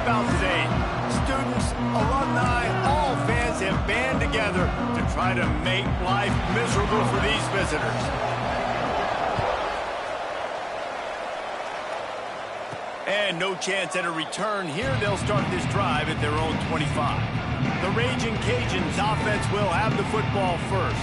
about today. Students, alumni, all fans have band together to try to make life miserable for these visitors. And no chance at a return here. They'll start this drive at their own 25. The Raging Cajuns offense will have the football first.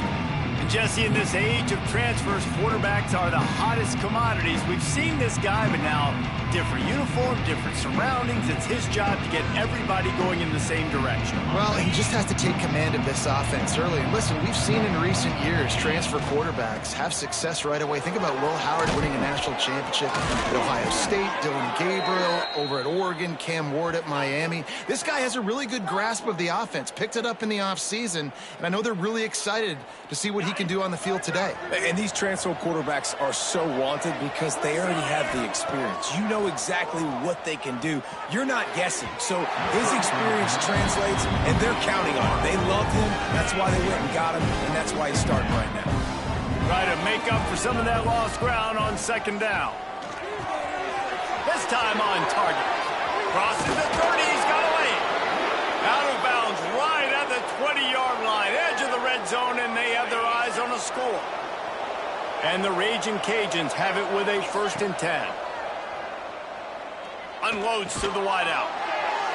And Jesse, in this age of transfers, quarterbacks are the hottest commodities. We've seen this guy, but now different uniform, different surroundings. It's his job to get everybody going in the same direction. Well, he just has to take command of this offense early. And listen, we've seen in recent years transfer quarterbacks have success right away. Think about Will Howard winning a national championship at Ohio State, Dylan Gabriel over at Oregon, Cam Ward at Miami. This guy has a really good grasp of the offense, picked it up in the offseason, and I know they're really excited to see what he can do on the field today. And these transfer quarterbacks are so wanted because they already have the experience. You know exactly what they can do. You're not guessing. So his experience translates, and they're counting on him. They love him. That's why they went and got him, and that's why he's starting right now. Try to make up for some of that lost ground on second down. This time on target. Crosses the 30. He's got a lane. Out of bounds right at the 20-yard line. Edge of the red zone, and they have their eyes on a score. And the Raging Cajuns have it with a 1st and 10. Unloads to the wideout.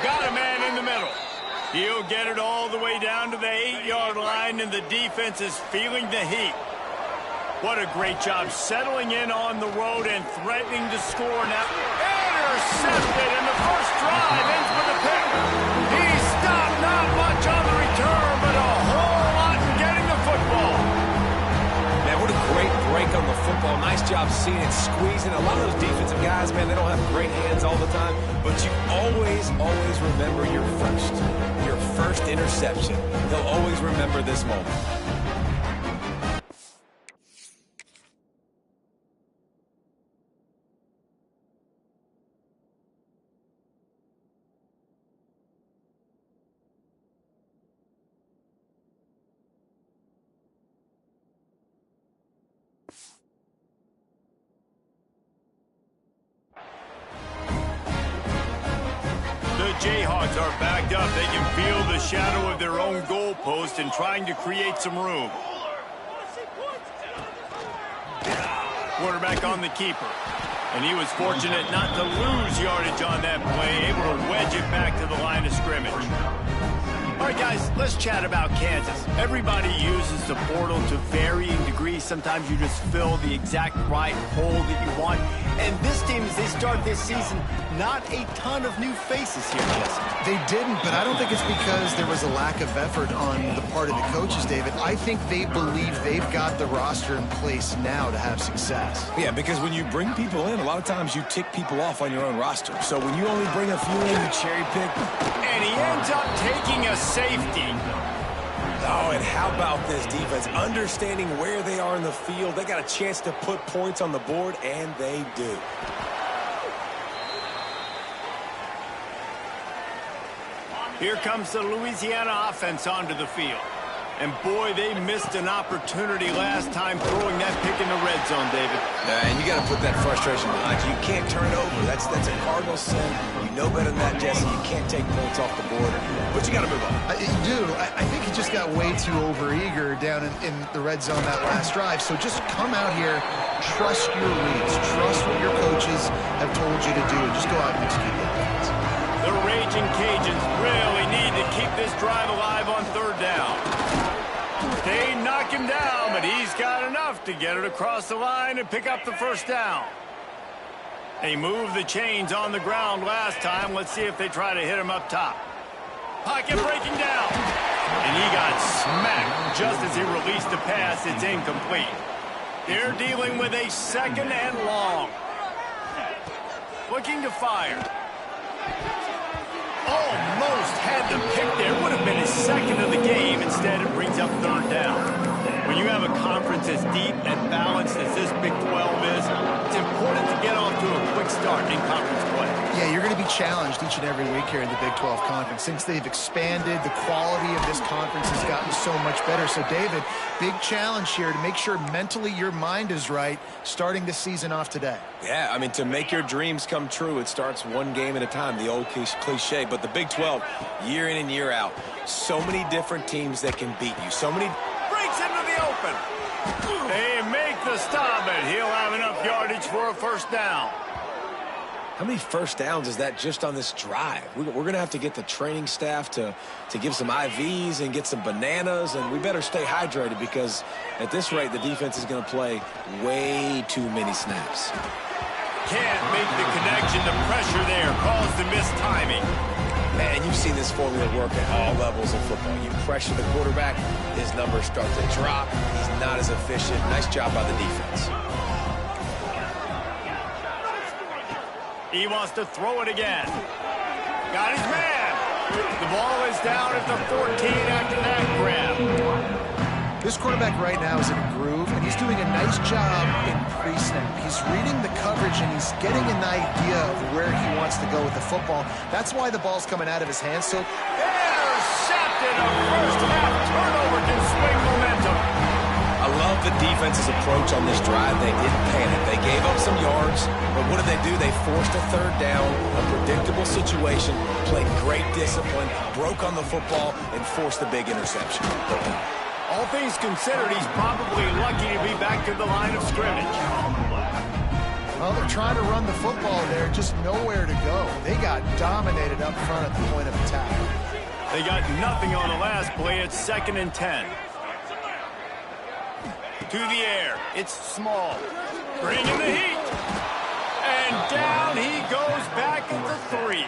Got a man in the middle. He'll get it all the way down to the 8-yard line, and the defense is feeling the heat. What a great job settling in on the road and threatening to score now. Intercepted, and the first drive ends with a pick. He stopped not much on the return, but a whole lot in getting the football. Man, what a great break on the football. Nice job seeing it, squeezing. A lot of those defensive guys, man, they don't have great hands all the time, but you always remember your first interception. They'll always remember this moment. Jayhawks are backed up. They can feel the shadow of their own goalpost and trying to create some room. Quarterback on the keeper. And he was fortunate not to lose yardage on that play, able to wedge it back to the line of scrimmage. All right, guys, let's chat about Kansas. Everybody uses the portal to varying degrees. Sometimes you just fill the exact right hole that you want. And this team, as they start this season, not a ton of new faces here, Jesse. They didn't, but I don't think it's because there was a lack of effort on the part of the coaches, David. I think they believe they've got the roster in place now to have success. Yeah, because when you bring people in, a lot of times you tick people off on your own roster. So when you only bring a few in, you cherry pick. And he ends up taking a safety. Oh, and how about this defense? Understanding where they are in the field. They got a chance to put points on the board, and they do. Here comes the Louisiana offense onto the field. And boy, they missed an opportunity last time throwing that pick in the red zone, David. And you got to put that frustration behind you. You can't turn it over. That's a cardinal sin. You know better than that, Jesse. You can't take points off the board. But you got to move on. You do. I think he just got way too overeager down in the red zone that last drive. So just come out here, trust your reads, trust what your coaches have told you to do, and just go out and execute that offense. The Raging Cajuns really need to keep this drive alive on 3rd down. They knock him down, but he's got enough to get it across the line and pick up the 1st down. They moved the chains on the ground last time. Let's see if they try to hit him up top. Pocket breaking down. And he got smacked just as he released the pass. It's incomplete. They're dealing with a 2nd and long. Looking to fire. Almost had the pick there. Would have been his 2nd of the game. Instead, it brings up 3rd down. When you have a conference as deep and balanced as this Big 12 is, it's important to get off to a quick start in conference play. Yeah, you're going to be challenged each and every week here in the Big 12 Conference. Since they've expanded, the quality of this conference has gotten so much better. So, David, big challenge here to make sure mentally your mind is right starting this season off today. Yeah, I mean, to make your dreams come true, it starts one game at a time, the old cliche. But the Big 12, year in and year out, so many different teams that can beat you. So many Breaks into the open. They make the stop, and he'll have enough yardage for a first down. How many first downs is that just on this drive? We're going to have to get the training staff to give some IVs and get some bananas, and we better stay hydrated because at this rate, the defense is going to play way too many snaps. Can't make the connection. The pressure there caused the missed timing. Man, you've seen this formula work at all levels of football. You pressure the quarterback, his numbers start to drop. He's not as efficient. Nice job by the defense. He wants to throw it again. Got his man. The ball is down at the 14 after that grab. This quarterback right now is in a groove, and he's doing a nice job in pre-snap. He's reading the coverage, and he's getting an idea of where he wants to go with the football. That's why the ball's coming out of his hands. So intercepted. A first-half turnover can swing momentum. I love the defense's approach on this drive. They didn't panic. They gave up some yards, but what did they do? They forced a third down, a predictable situation, played great discipline, broke on the football, and forced the big interception. All things considered, he's probably lucky to be back to the line of scrimmage. Well, they're trying to run the football there, just nowhere to go. They got dominated up front at the point of attack. They got nothing on the last play. It's 2nd and 10. To the air. It's Small. Bringing the heat. And down he goes back at the 3.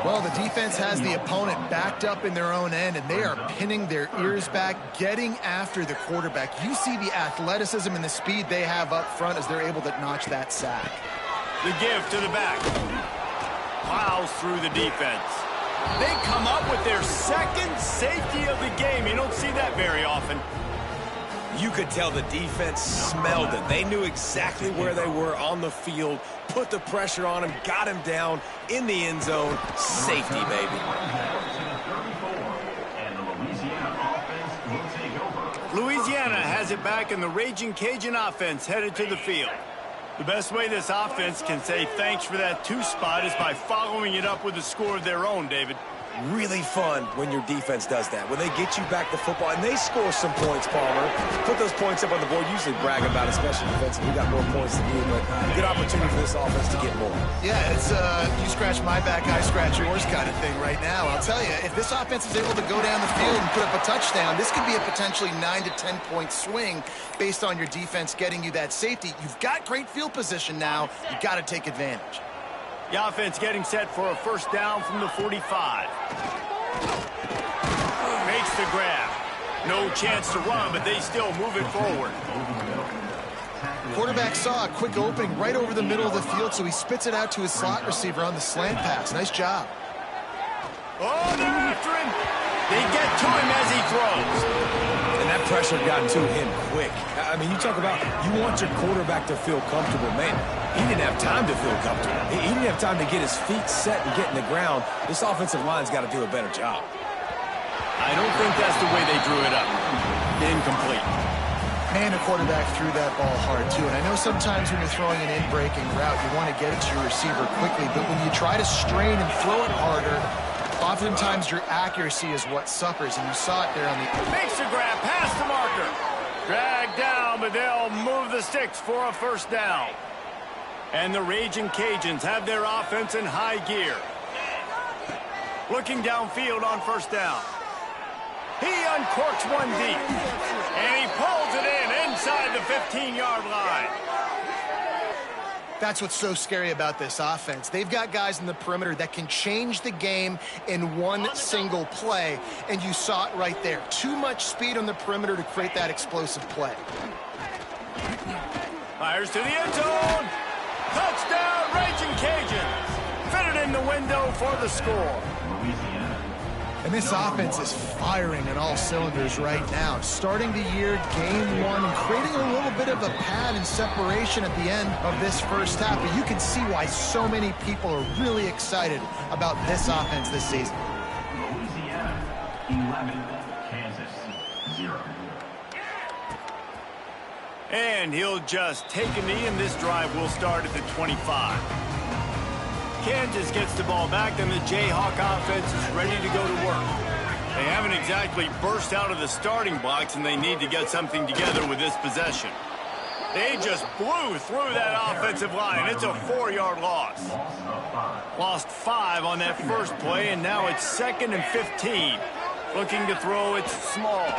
Well, the defense has the opponent backed up in their own end, and they are pinning their ears back, getting after the quarterback. You see the athleticism and the speed they have up front as they're able to notch that sack. The give to the back. Plows through the defense. They come up with their second safety of the game. You don't see that very often. You could tell the defense smelled it. They knew exactly where they were on the field, put the pressure on him, got him down in the end zone. Safety, baby. Louisiana has it back, and the Raging Cajun offense headed to the field. The best way this offense can say thanks for that 2 spot is by following it up with a score of their own, David. Really fun when your defense does that. When they get you back the football, and they score some points, Palmer. Put those points up on the board. Usually brag about it, especially defensive. We got more points than you, but good opportunity for this offense to get more. Yeah, it's you scratch my back, I scratch yours kind of thing right now. I'll tell you, if this offense is able to go down the field and put up a touchdown, this could be a potentially 9 to 10 point swing based on your defense getting you that safety. You've got great field position now. You've got to take advantage. The offense getting set for a first down from the 45. Makes the grab. No chance to run, but they still move it forward. Quarterback saw a quick opening right over the middle of the field, so he spits it out to his slot receiver on the slant pass. Nice job. Oh, they're after him. They get to him as he throws. And that pressure got to him quick. I mean, you talk about you want your quarterback to feel comfortable. Man, he didn't have time to feel comfortable. He didn't have time to get his feet set and get in the ground. This offensive line's got to do a better job. I don't think that's the way they drew it up. Incomplete. Man, the quarterback threw that ball hard, too. And I know sometimes when you're throwing an in-breaking route, you want to get it to your receiver quickly. But when you try to strain and throw it harder, oftentimes your accuracy is what suffers. And you saw it there on the... Makes the grab past the marker. Dragged down, but they'll move the sticks for a first down. And the Raging Cajuns have their offense in high gear. Looking downfield on first down. He uncorks one deep. And he pulls it in inside the 15-yard line. That's what's so scary about this offense. They've got guys in the perimeter that can change the game in one single play, and you saw it right there. Too much speed on the perimeter to create that explosive play. Fires to the end zone. Touchdown, Raging Cajuns. Fitted in the window for the score. And this offense is firing on all cylinders right now. Starting the year, game one, and creating a little bit of a pad and separation at the end of this first half. But you can see why so many people are really excited about this offense this season. Louisiana, 11, Kansas, 0. And he'll just take a knee, and this drive will start at the 25. Kansas gets the ball back, and the Jayhawk offense is ready to go to work. They haven't exactly burst out of the starting blocks, and they need to get something together with this possession. They just blew through that offensive line. It's a 4-yard loss. Lost 5 on that first play, and now it's 2nd and 15. Looking to throw, it's small.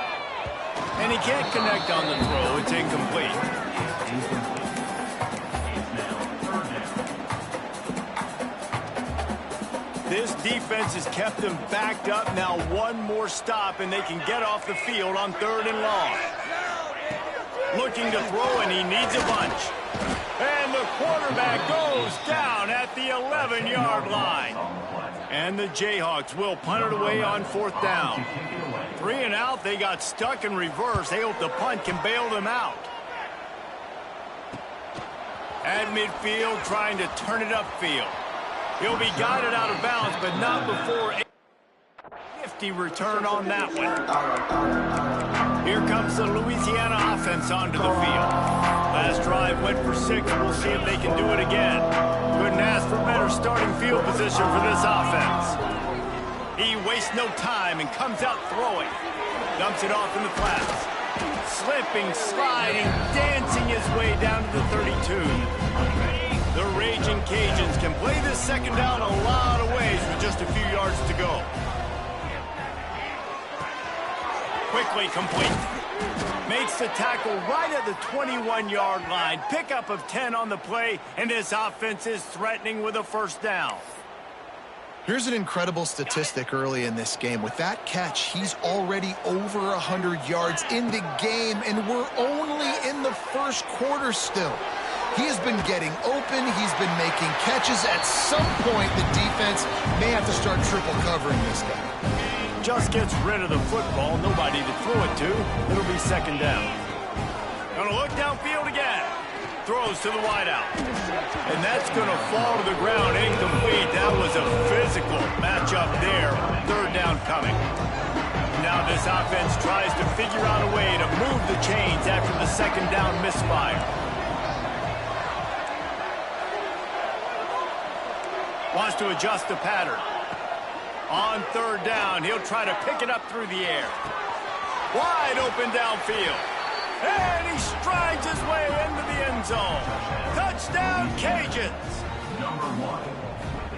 And he can't connect on the throw. It's incomplete. This defense has kept them backed up. Now one more stop, and they can get off the field on 3rd and long. Looking to throw, and he needs a bunch. And the quarterback goes down at the 11-yard line. And the Jayhawks will punt it away on 4th down. 3 and out, they got stuck in reverse. They hope the punt can bail them out. At midfield, trying to turn it upfield. He'll be guided out of bounds, but not before a nifty return on that one. Here comes the Louisiana offense onto the field. Last drive went for 6. We'll see if they can do it again. Couldn't ask for better starting field position for this offense. He wastes no time and comes out throwing. Dumps it off in the flats. Slipping, sliding, dancing his way down to the 32. The Raging Cajuns can play this 2nd down a lot of ways with just a few yards to go. Quickly complete. Makes the tackle right at the 21-yard line. Pickup of 10 on the play, and this offense is threatening with a 1st down. Here's an incredible statistic early in this game. With that catch, he's already over 100 yards in the game, and we're only in the first quarter still. He has been getting open. He's been making catches. At some point, the defense may have to start triple covering this guy. Just gets rid of the football. Nobody to throw it to. It'll be 2nd down. Gonna look downfield again. Throws to the wideout. And that's gonna fall to the ground. Incomplete. That was a physical matchup there. 3rd down coming. Now this offense tries to figure out a way to move the chains after the 2nd down misfire. Wants to adjust the pattern. On 3rd down, he'll try to pick it up through the air. Wide open downfield. And he strides his way into the end zone. Touchdown, Cajuns.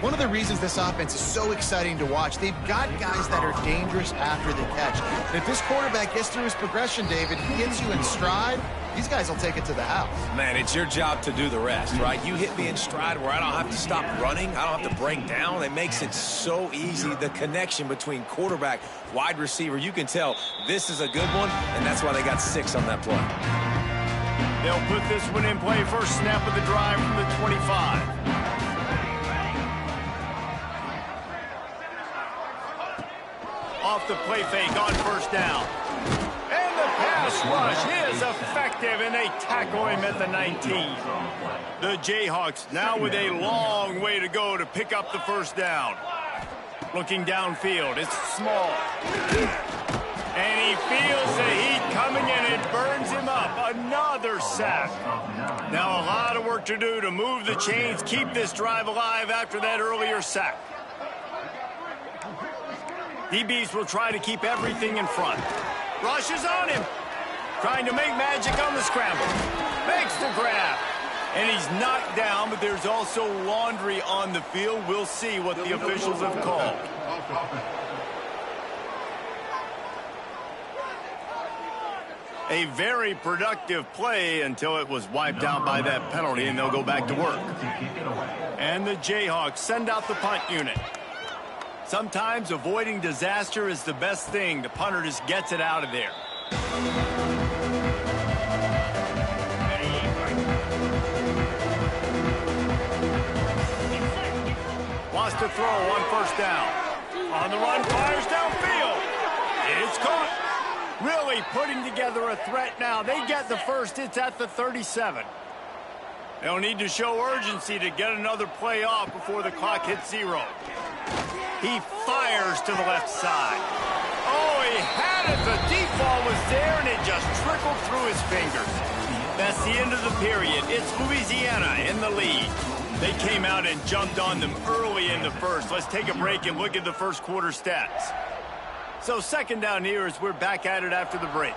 One of the reasons this offense is so exciting to watch, they've got guys that are dangerous after the catch. And if this quarterback gets through his progression, David, he gets you in stride, these guys will take it to the house. Man, it's your job to do the rest, right? You hit me in stride where I don't have to stop running. I don't have to break down. It makes it so easy. The connection between quarterback, wide receiver, you can tell this is a good one, and that's why they got 6 on that play. They'll put this one in play. First snap of the drive from the 25. Off the play fake on 1st down. And the pass rush is effective, and they tackle him at the 19. The Jayhawks now with a long way to go to pick up the 1st down. Looking downfield, it's small. And he feels the heat coming in. It burns him up. Another sack. Now a lot of work to do to move the chains, keep this drive alive after that earlier sack. DBs will try to keep everything in front. Rushes on him. Trying to make magic on the scramble. Makes the grab. And he's knocked down, but there's also laundry on the field. We'll see what the officials have called. A very productive play until it was wiped out by that penalty, and they'll go back to work. And the Jayhawks send out the punt unit. Sometimes avoiding disaster is the best thing. The punter just gets it out of there. Wants to throw on 1st down. On the run, fires downfield. It's caught. Really putting together a threat now. They get the first. It's at the 37. They'll need to show urgency to get another play off before the clock hits 0. He fires to the left side. Oh, he had it. The deep ball was there, and it just trickled through his fingers. That's the end of the period. It's Louisiana in the lead. They came out and jumped on them early in the first. Let's take a break and look at the first quarter stats. So second down here as we're back at it after the break.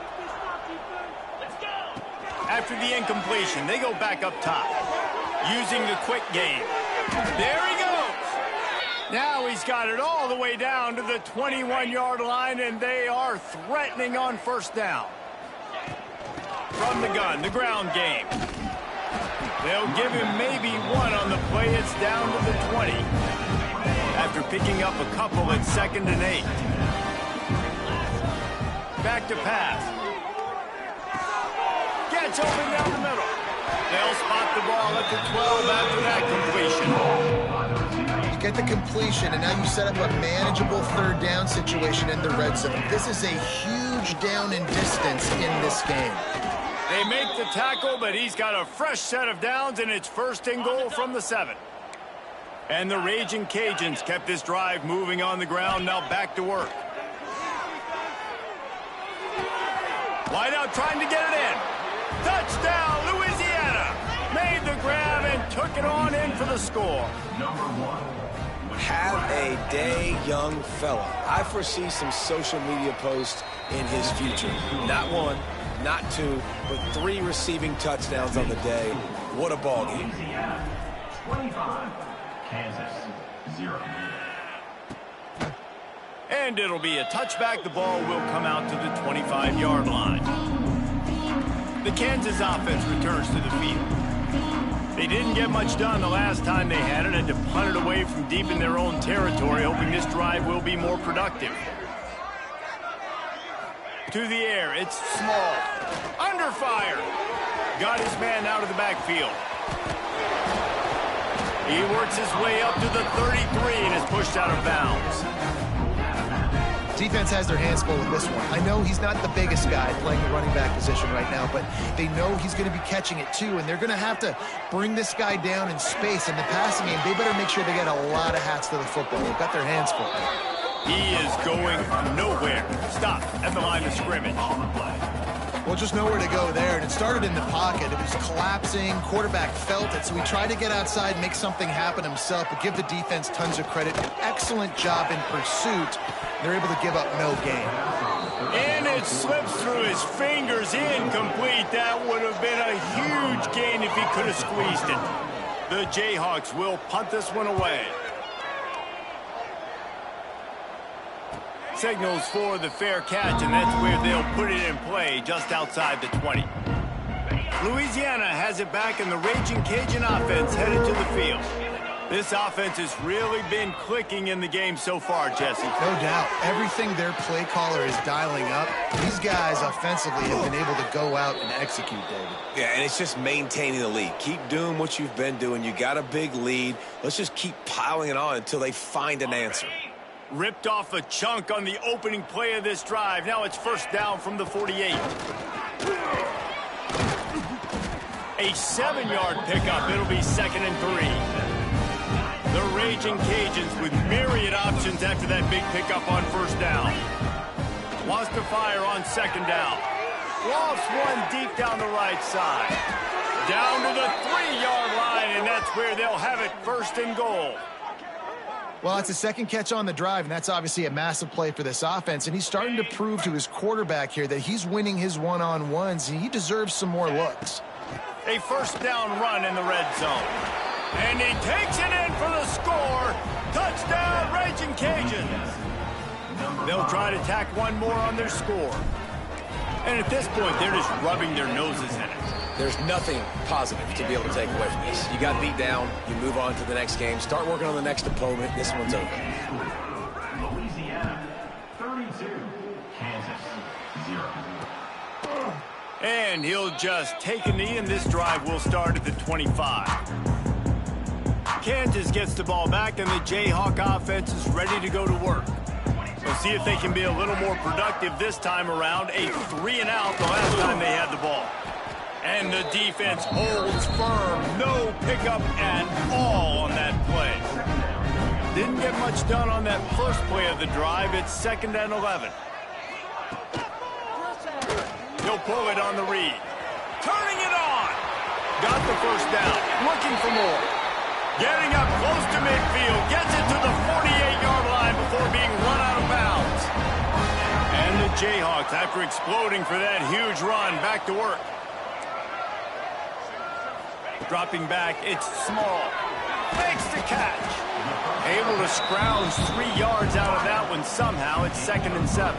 After the incompletion, they go back up top. Using the quick game. There he goes. Now he's got it all the way down to the 21-yard line, and they are threatening on first down. From the gun, the ground game. They'll give him maybe one on the play. It's down to the 20. After picking up a couple at 2nd and 8. Back to pass. Gets open down the middle. They'll spot the ball at the 12 after that completion. You get the completion, and now you set up a manageable third down situation in the red zone. This is a huge down in distance in this game. They make the tackle, but he's got a fresh set of downs, and it's 1st and goal from the 7. And the Raging Cajuns kept this drive moving on the ground. Now back to work. Wide out trying to get it in. Touchdown, Louisiana. Made the grab and took it on in for the score. Number 1. Have a day, young fella. I foresee some social media posts in his future. Not 1, not 2, but 3 receiving touchdowns on the day. What a ball game. Louisiana 25. Kansas 0. And it'll be a touchback. The ball will come out to the 25-yard line. The Kansas offense returns to the field. They didn't get much done the last time they had it, and to punt it away from deep in their own territory, hoping this drive will be more productive. To the air, it's Small. Under fire. Got his man out of the backfield. He works his way up to the 33 and is pushed out of bounds. Defense has their hands full with this one. I know he's not the biggest guy playing the running back position right now, but they know he's going to be catching it too, and they're going to have to bring this guy down in space. In the passing game, they better make sure they get a lot of hats to the football. They've got their hands full. He is going nowhere. Stop at the line of scrimmage. Well, just nowhere to go there, and it started in the pocket. It was collapsing. Quarterback felt it, so he tried to get outside, make something happen himself, but give the defense tons of credit. Excellent job in pursuit. They're able to give up no gain. And it slips through his fingers, incomplete. That would have been a huge gain if he could have squeezed it. The Jayhawks will punt this one away. Signals for the fair catch, and that's where they'll put it in play, just outside the 20. Louisiana has it back, and the Raging Cajun offense headed to the field. This offense has really been clicking in the game so far, Jesse. No doubt. Everything their play caller is dialing up, these guys offensively have been able to go out and execute, David. Yeah, and it's just maintaining the lead. Keep doing what you've been doing. You got a big lead. Let's just keep piling it on until they find an answer. Ripped off a chunk on the opening play of this drive. Now it's first down from the 48. A 7-yard pickup. It'll be 2nd and 3. The Raging Cajuns with myriad options after that big pickup on first down. Wants to fire on 2nd down. Lofts one deep down the right side. Down to the 3-yard line, and that's where they'll have it, 1st and goal. Well, it's a second catch on the drive, and that's obviously a massive play for this offense. And he's starting to prove to his quarterback here that he's winning his one-on-ones, and he deserves some more looks. A first down run in the red zone. And he takes it in for the score. Touchdown, Raging Cajuns. They'll try to tack one more on their score. And at this point, they're just rubbing their noses in it. There's nothing positive to be able to take away from this. You got beat down, you move on to the next game, start working on the next opponent. This one's over. Louisiana 32. Kansas 0. And he'll just take a knee, and this drive will start at the 25. Kansas gets the ball back, and the Jayhawk offense is ready to go to work. We'll see if they can be a little more productive this time around. A 3-and-out the last time they had the ball. And the defense holds firm. No pickup at all on that play. Didn't get much done on that first play of the drive. It's 2nd and 11. He'll pull it on the read. Turning it on. Got the first down. Looking for more. Getting up close to midfield. Gets it to the 48-yard line before being run out of bounds. And the Jayhawks, after exploding for that huge run, back to work. Dropping back, it's Small. Makes the catch. Able to scrounge 3 yards out of that one somehow. It's 2nd and 7.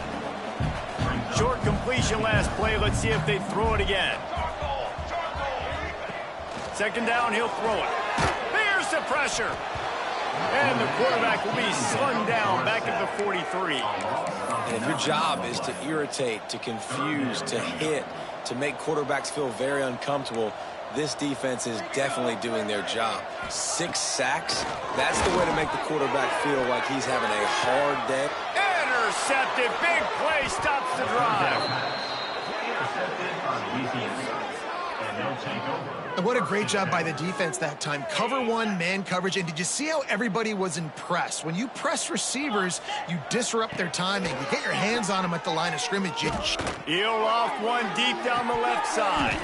Short completion last play. Let's see if they throw it again. 2nd down, he'll throw it. There's the pressure. And the quarterback will be slung down back at the 43. And if your job is to irritate, to confuse, to hit, to make quarterbacks feel very uncomfortable, this defense is definitely doing their job. 6 sacks, that's the way to make the quarterback feel like he's having a hard day. Intercepted. Big play stops the drive. And they'll take over. And what a great job by the defense that time. Cover 1, man coverage. And did you see how everybody was impressed? When you press receivers, you disrupt their timing. You get your hands on them at the line of scrimmage. He'll off one deep down the left side.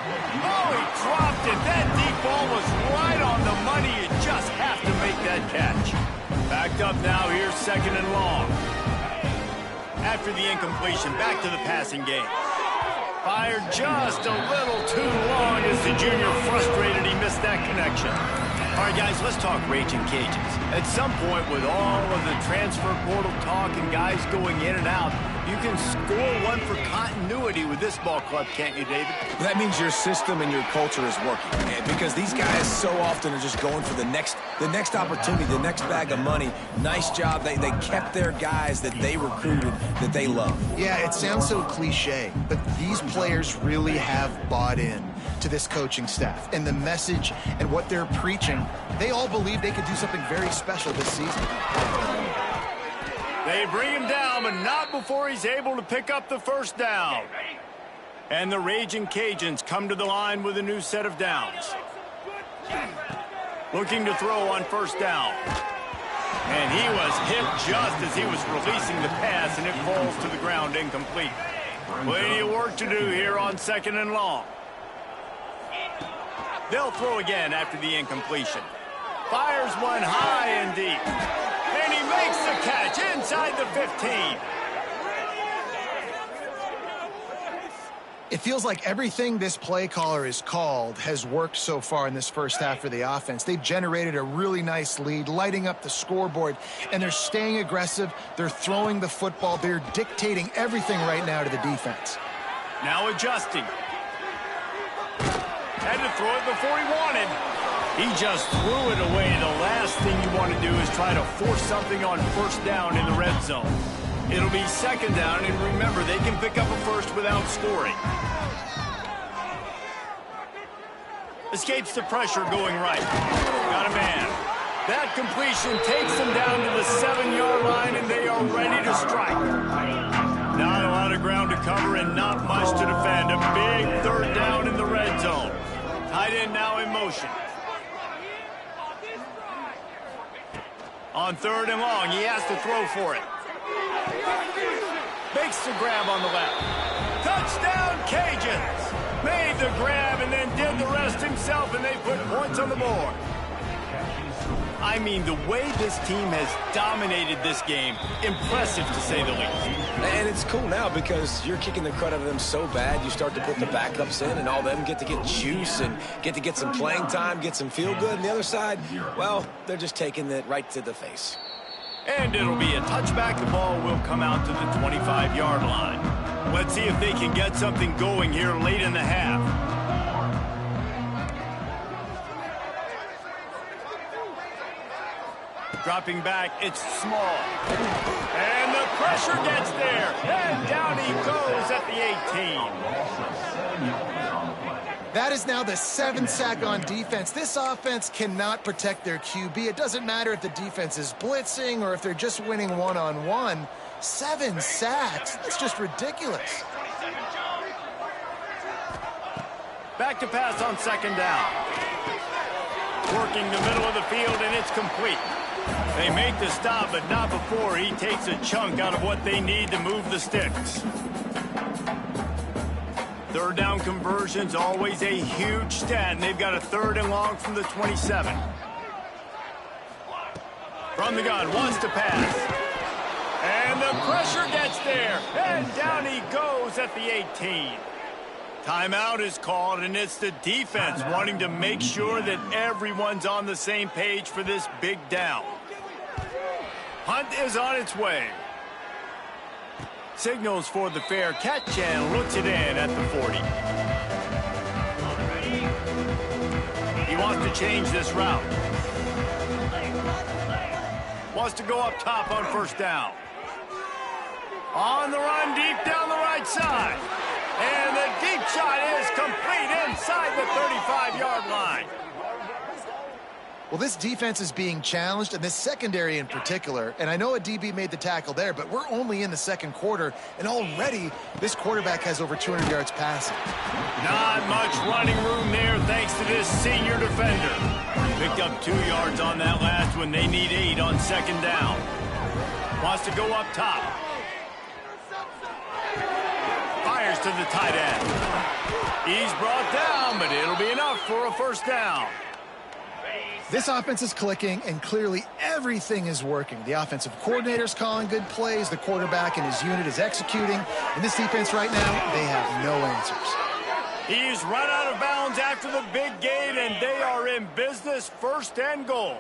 Oh, he dropped it. That deep ball was right on the money. You just have to make that catch. Backed up now. Here's 2nd and long. After the incompletion, back to the passing game. Fired just a little too long as the junior frustrated he missed that connection. All right, guys, let's talk Raging Cajuns. At some point, with all of the transfer portal talk and guys going in and out, you can score one for continuity with this ball club, can't you, David? That means your system and your culture is working, man, because these guys so often are just going for the next opportunity, the next bag of money. Nice job. They kept their guys that they recruited, that they love. Yeah, it sounds so cliche, but these players really have bought in to this coaching staff and the message and what they're preaching. They all believe they could do something very special this season. They bring him down, but not before he's able to pick up the first down. And the Raging Cajuns come to the line with a new set of downs. Looking to throw on first down. And he was hit just as he was releasing the pass, and it falls to the ground incomplete. Plenty of work to do here on 2nd and long. They'll throw again after the incompletion. Fires one high and deep. And he makes the catch inside the 15. It feels like everything this play caller has called has worked so far in this first half for the offense. They've generated a really nice lead, lighting up the scoreboard, and they're staying aggressive. They're throwing the football. They're dictating everything right now to the defense. Now adjusting. Had to throw it before he wanted. He just threw it away. The last thing you want to do is try to force something on first down in the red zone. It'll be 2nd down, and remember, they can pick up a first without scoring. Escapes the pressure going right. Got a man. That completion takes them down to the 7-yard line, and they are ready to strike. Not a lot of ground to cover and not much to defend. A big 3rd down in the red zone. Tight end now in motion. On 3rd and long, he has to throw for it. Makes the grab on the left. Touchdown, Cajuns! Made the grab and then did the rest himself, and they put points on the board. I mean, the way this team has dominated this game, impressive to say the least. And it's cool now because you're kicking the crud out of them so bad, you start to put the backups in, and all of them get to get juice and get to get some playing time, get some feel good. And the other side, well, they're just taking it right to the face. And it'll be a touchback. The ball will come out to the 25-yard line. Let's see if they can get something going here late in the half. Dropping back, it's Small. And the pressure gets there. And down he goes at the 18. That is now the 7th sack on defense. This offense cannot protect their QB. It doesn't matter if the defense is blitzing or if they're just winning one-on-one. 7 sacks, that's just ridiculous. Back to pass on 2nd down. Working the middle of the field, and it's complete. They make the stop, but not before he takes a chunk out of what they need to move the sticks. 3rd down conversion's always a huge stat, and they've got a 3rd and long from the 27. From the gun, wants to pass. And the pressure gets there, and down he goes at the 18. Timeout is called, and it's the defense wanting to make sure that everyone's on the same page for this big down. Hunt is on its way. Signals for the fair catch and looks it in at the 40. He wants to change this route. Wants to go up top on 1st down. On the run, deep down the right side. And the deep shot is complete inside the 35-yard line. Well, this defense is being challenged, and this secondary in particular. And I know a DB made the tackle there, but we're only in the 2nd quarter, and already this quarterback has over 200 yards passing. Not much running room there thanks to this senior defender. Picked up 2 yards on that last one. They need 8 on 2nd down. Wants to go up top. Fires to the tight end. He's brought down, but it'll be enough for a 1st down. This offense is clicking, and clearly everything is working. The offensive coordinator's calling good plays. The quarterback and his unit is executing. And this defense right now, they have no answers. He's run out of bounds after the big gain, and they are in business, 1st and goal.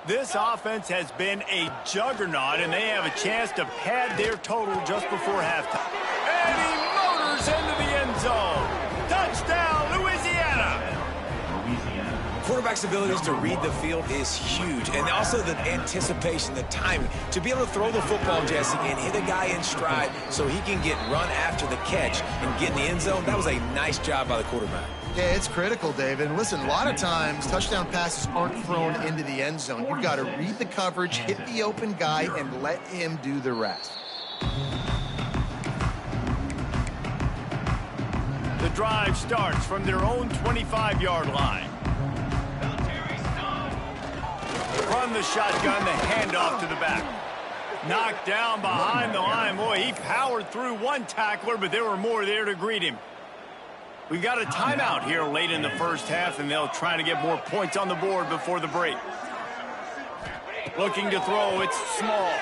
This offense has been a juggernaut, and they have a chance to pad their total just before halftime. And he motors into the end zone. Touchdown, Louisiana. Quarterback's abilities to read the field is huge, and also the anticipation, the timing. To be able to throw the football, Jesse, and hit a guy in stride so he can get run after the catch and get in the end zone, that was a nice job by the quarterback. Yeah, it's critical, David. And listen, a lot of times touchdown passes aren't thrown into the end zone. You've got to read the coverage, hit the open guy, and let him do the rest. The drive starts from their own 25-yard line. Run the shotgun, the handoff to the back. Knocked down behind the line. Boy, he powered through one tackler, but there were more there to greet him. We've got a timeout here late in the 1st half, and they'll try to get more points on the board before the break. Looking to throw, it's small.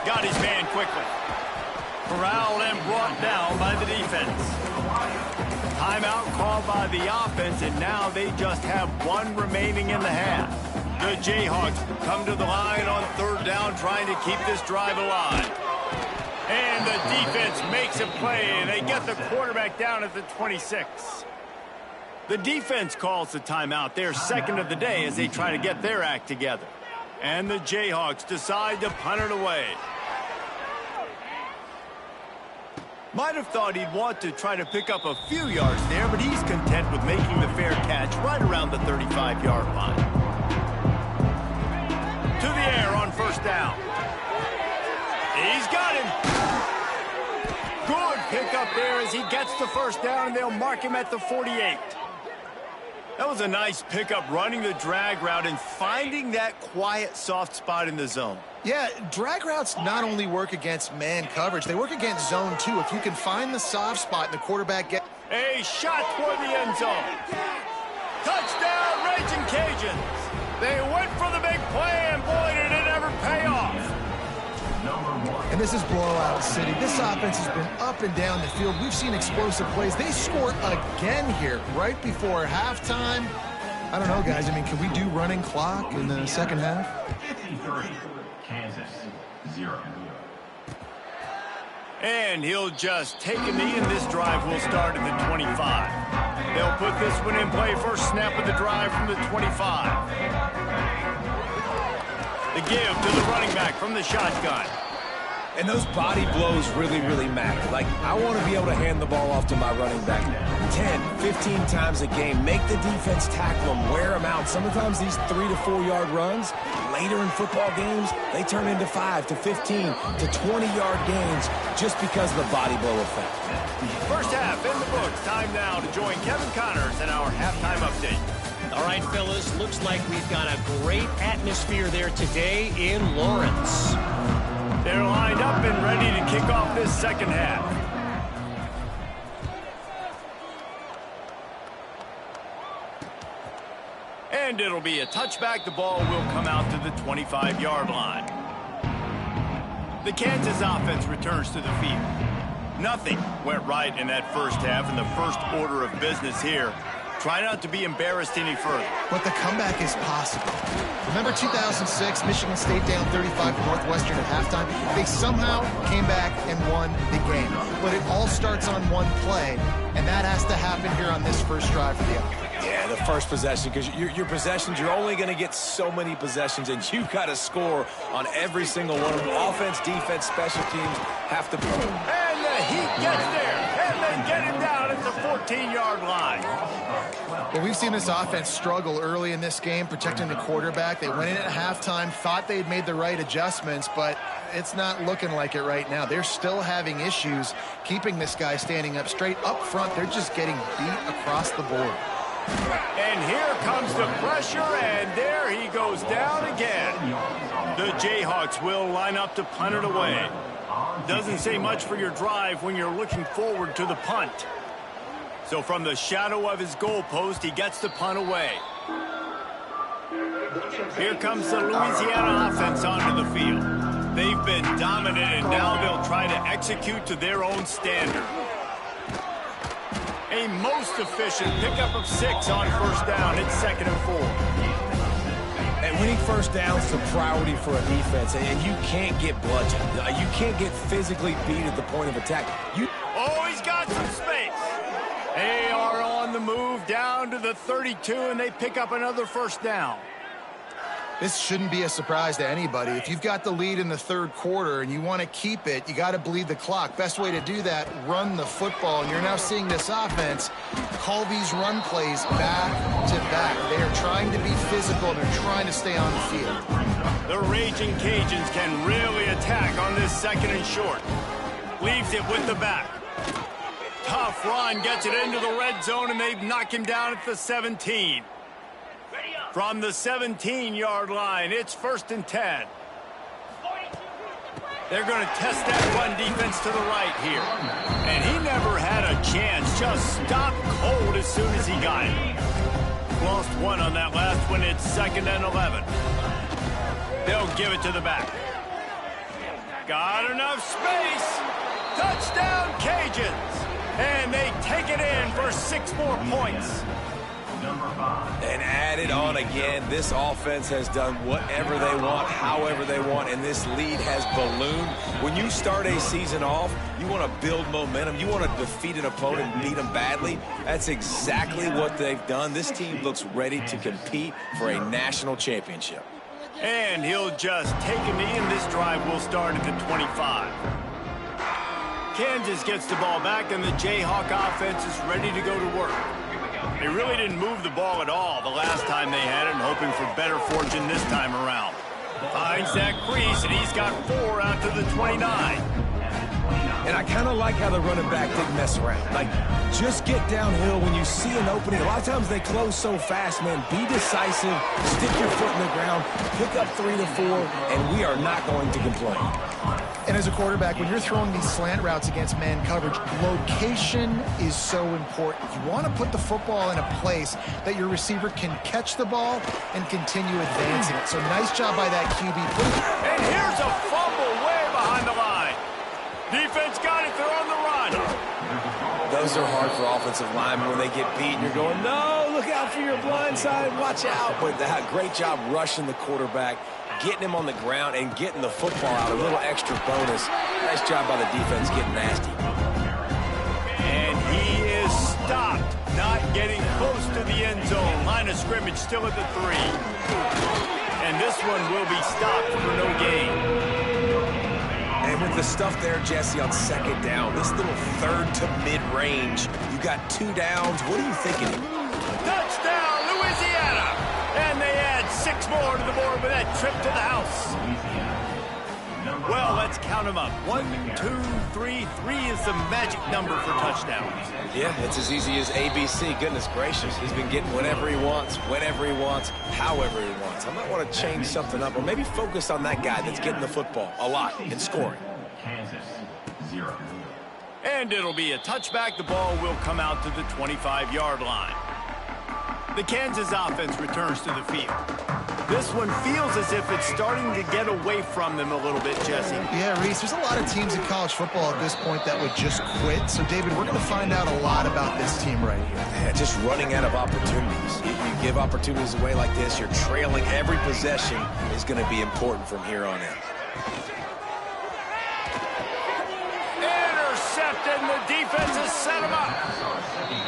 Got his man quickly. Corralled and brought down by the defense. Timeout called by the offense, and now they just have 1 remaining in the half. The Jayhawks come to the line on 3rd down, trying to keep this drive alive. And the defense makes a play, and they get the quarterback down at the 26. The defense calls the timeout, their 2nd of the day, as they try to get their act together. And the Jayhawks decide to punt it away. Might have thought he'd want to try to pick up a few yards there, but he's content with making the fair catch right around the 35-yard line. To the air on 1st down. He's got him. Good pickup there as he gets the 1st down, and they'll mark him at the 48. That was a nice pickup, running the drag route and finding that quiet, soft spot in the zone. Yeah, drag routes not only work against man coverage, they work against zone too. If you can find the soft spot and the quarterback get... A shot toward the end zone. Touchdown, Raging Cajuns. They went for the big play, and boy, did it ever pay off. And this is blowout city. This offense has been up and down the field. We've seen explosive plays. They scored again here right before halftime. I don't know, guys. I mean, can we do running clock in the 2nd half? 53, Kansas, 0. And he'll just take a knee, and this drive will start at the 25. They'll put this one in play, first snap of the drive from the 25. The give to the running back from the shotgun. And those body blows really, really matter. Like, I want to be able to hand the ball off to my running back 10, 15 times a game. Make the defense tackle them, wear them out. Sometimes these 3 to 4 yard runs, later in football games, they turn into 5 to 15 to 20-yard gains just because of the body blow effect. First half in the books. Time now to join Kevin Connors in our halftime update. All right, fellas, looks like we've got a great atmosphere there today in Lawrence. They're lined up and ready to kick off this second half. And it'll be a touchback. The ball will come out to the 25-yard line. The Kansas offense returns to the field. Nothing went right in that first half, and the first order of business here. Try not to be embarrassed any further. But the comeback is possible. Remember 2006, Michigan State down 35 to Northwestern at halftime? They somehow came back and won the game. But it all starts on one play, and that has to happen here on this first drive for the offense. Yeah, the first possession, because your possessions, you're only going to get so many possessions, and you've got to score on every single one of them. Offense, defense, special teams have to... And the Heat gets there, and they get him down at the 14-yard line. Well, we've seen this offense struggle early in this game, protecting the quarterback. They went in at halftime, thought they'd made the right adjustments, but it's not looking like it right now. They're still having issues keeping this guy standing up straight. Up front, they're just getting beat across the board. And here comes the pressure, and there he goes down again. The Jayhawks will line up to punt it away. Doesn't say much for your drive when you're looking forward to the punt. So from the shadow of his goalpost, he gets the punt away. Here comes the Louisiana offense onto the field. They've been dominant, and now they'll try to execute to their own standard. A most efficient pickup of 6 on first down. It's 2nd and 4. And winning first down is a priority for a defense, and you can't get bludgeoned. You can't get physically beat at the point of attack. Oh, he's got some space. They are on the move down to the 32, and they pick up another first down. This shouldn't be a surprise to anybody. If you've got the lead in the third quarter and you want to keep it, you got to bleed the clock. Best way to do that, run the football. And you're now seeing this offense call these run plays back to back. They are trying to be physical. They're trying to stay on the field. The Raging Cajuns can really attack on this 2nd and short. Leaves it with the back. Tough run, gets it into the red zone, and they knock him down at the 17. From the 17-yard line, it's 1st and 10. They're going to test that run defense to the right here. And he never had a chance, just stopped cold as soon as he got it. Lost 1 on that last one, it's 2nd and 11. They'll give it to the back. Got enough space. Touchdown, Cajuns. And they take it in for 6 more points. And add it on again. This offense has done whatever they want, however they want, and this lead has ballooned. When you start a season off, you want to build momentum. You want to defeat an opponent and beat them badly. That's exactly what they've done. This team looks ready to compete for a national championship. And he'll just take a knee, and this drive will start at the 25. Kansas gets the ball back, and the Jayhawk offense is ready to go to work. They really didn't move the ball at all the last time they had it, and hoping for better fortune this time around. Finds that crease, and he's got 4 out to the 29. And I kind of like how the running back didn't mess around. Like, just get downhill when you see an opening. A lot of times they close so fast, man. Be decisive, stick your foot in the ground, pick up 3 to 4, and we are not going to complain. And as a quarterback, when you're throwing these slant routes against man coverage, location is so important. You want to put the football in a place that your receiver can catch the ball and continue advancing it. So nice job by that QB. And here's a fumble way behind the line. Defense got it. They're on the run. Those are hard for offensive linemen when they get beat. You're going, no, look out for your blind side. Watch out. But great job rushing the quarterback, getting him on the ground, and getting the football out. A little extra bonus. Nice job by the defense getting nasty. And he is stopped, not getting close to the end zone. Line of scrimmage still at the 3. And this one will be stopped for no gain. And when like the stuff there, Jesse, on second down. This little third to mid-range. You got 2 downs. What are you thinking? Touchdown, Louisiana! And they add 6 more to the board with that trip to the house. Well, let's count them up. 1, 2, 3. 3 is the magic number for touchdowns. Yeah, it's as easy as ABC. Goodness gracious. He's been getting whatever he wants, whenever he wants, however he wants. I might want to change something up or maybe focus on that guy that's getting the football a lot and scoring. Kansas, 0. And it'll be a touchback. The ball will come out to the 25-yard line. The Kansas offense returns to the field. This one feels as if it's starting to get away from them a little bit, Jesse. Yeah, Reese, there's a lot of teams in college football at this point that would just quit. So, David, we're going to find out a lot about this team right here. Yeah, just running out of opportunities. You give opportunities away like this, you're trailing. Every possession is going to be important from here on in. Intercepted, and the defense has set him up.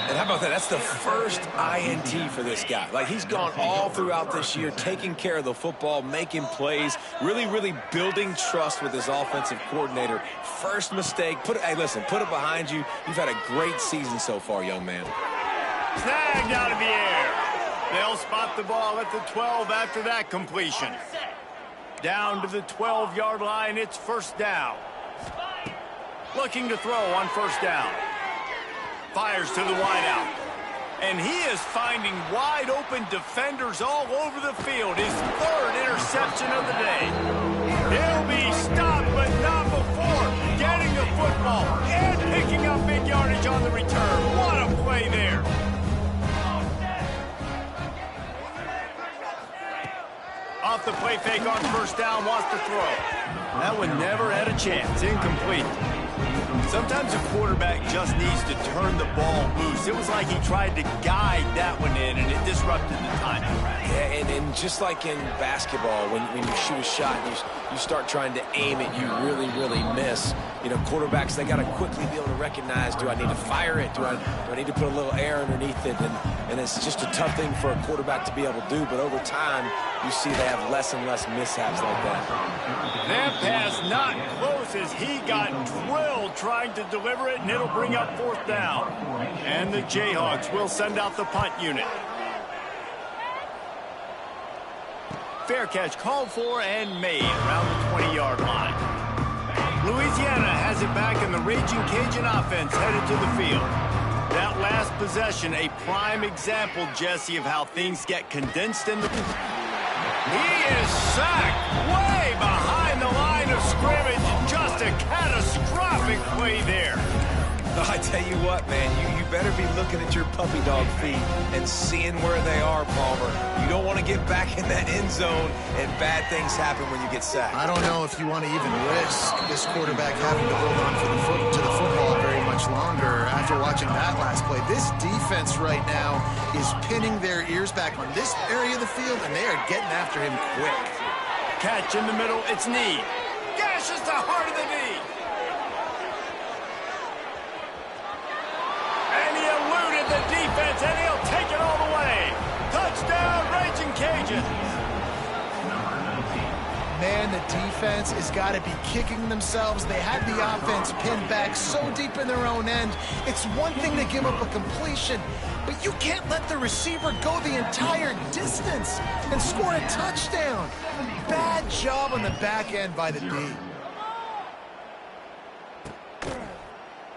And how about that? That's the first INT for this guy. Like, he's gone all throughout this year, taking care of the football, making plays, really building trust with his offensive coordinator. First mistake. Hey, listen, put it behind you. You've had a great season so far, young man. Snagged out of the air. They'll spot the ball at the 12 after that completion. Down to the 12-yard line, it's first down. Looking to throw on first down. Fires to the wideout. And he is finding wide-open defenders all over the field. His 3rd interception of the day. He'll be stopped, but not before getting the football and picking up big yardage on the return. What a play there. Off the play fake on first down, wants to throw. That one never had a chance. Incomplete. Sometimes a quarterback just needs to turn the ball loose. It was like he tried to guide that one in, and it disrupted the timing. Yeah, and just like in basketball, when you shoot a shot and you start trying to aim it, you really miss. You know, quarterbacks, they got to quickly be able to recognize, do I need to fire it? Do I need to put a little air underneath it? And it's just a tough thing for a quarterback to be able to do, but over time, you see they have less and less mishaps like that. That pass not close as he got drilled trying to deliver it, and it'll bring up 4th down. And the Jayhawks will send out the punt unit. Fair catch called for and made around the 20-yard line. Louisiana has it back, and the Raging Cajun offense headed to the field. That last possession, a prime example, Jesse, of how things get condensed in the... He is sacked way behind the line of scrimmage. Just a catastrophic play there. I tell you what, man, you better be looking at your puppy dog feet and seeing where they are, Palmer. You don't want to get back in that end zone and bad things happen when you get sacked. I don't know if you want to even risk this quarterback having to hold on to the football very much longer after watching that last play. This defense right now is pinning their ears back on this area of the field, and they are getting after him quick. Catch in the middle, it's knee. Gashes the heart of the knee. The defense, and he'll take it all the way. Touchdown, Raging Cajuns. Man, the defense has got to be kicking themselves. They had the offense pinned back so deep in their own end. It's one thing to give up a completion, but you can't let the receiver go the entire distance and score a touchdown. Bad job on the back end by the D.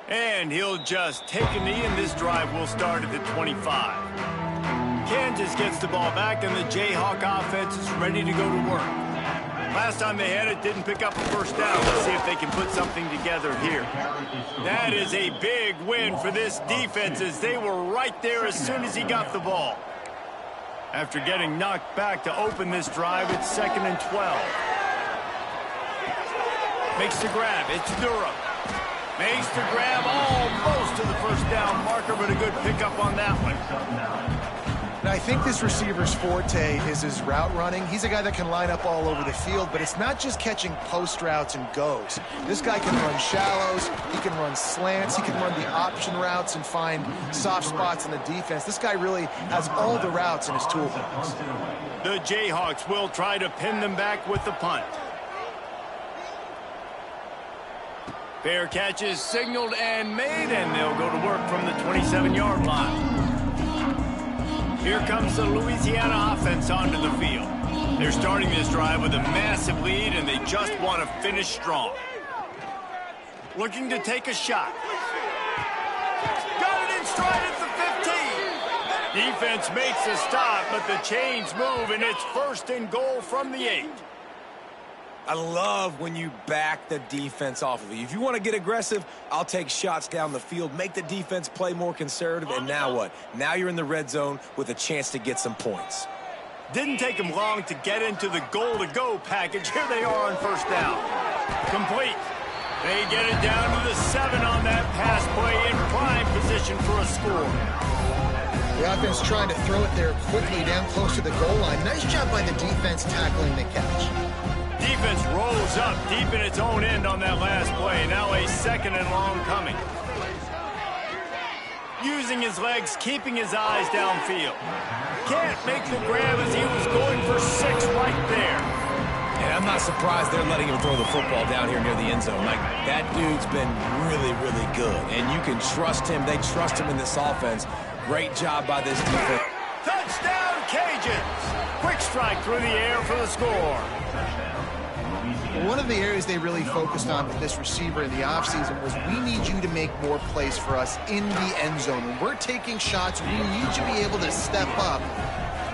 And he'll just take a knee, and this drive will start at the 25. Kansas gets the ball back, and the Jayhawk offense is ready to go to work. Last time they had it, didn't pick up a first down. Let's see if they can put something together here. That is a big win for this defense, as they were right there as soon as he got the ball. After getting knocked back to open this drive, it's 2nd and 12. Makes the grab. It's Durham. Makes the grab almost to the first down marker, but a good pickup on that one. Now, I think this receiver's forte is his route running. He's a guy that can line up all over the field, but it's not just catching post routes and goes. This guy can run shallows, he can run slants, he can run the option routes and find soft spots in the defense. This guy really has all the routes in his toolbox. The Jayhawks will try to pin them back with the punt. Fair catch is signaled and made, and they'll go to work from the 27-yard line. Here comes the Louisiana offense onto the field. They're starting this drive with a massive lead, and they just want to finish strong. Looking to take a shot. Got it in stride at the 15. Defense makes a stop, but the chains move, and it's 1st and goal from the 8. I love when you back the defense off of you. If you want to get aggressive, I'll take shots down the field, make the defense play more conservative, and now what? Now you're in the red zone with a chance to get some points. Didn't take them long to get into the goal-to-go package. Here they are on 1st down. Complete. They get it down to the 7 on that pass play in prime position for a score. The offense trying to throw it there quickly down close to the goal line. Nice job by the defense tackling the catch. Defense rolls up deep in its own end on that last play. Now a 2nd and long coming. Using his legs, keeping his eyes downfield. Can't make the grab as he was going for 6 right there. And I'm not surprised they're letting him throw the football down here near the end zone. Like, that dude's been really, really good. And you can trust him. They trust him in this offense. Great job by this defense. Touchdown, Cajuns! Quick strike through the air for the score. One of the areas they really focused on with this receiver in the offseason was we need you to make more plays for us in the end zone. When we're taking shots, we need you to be able to step up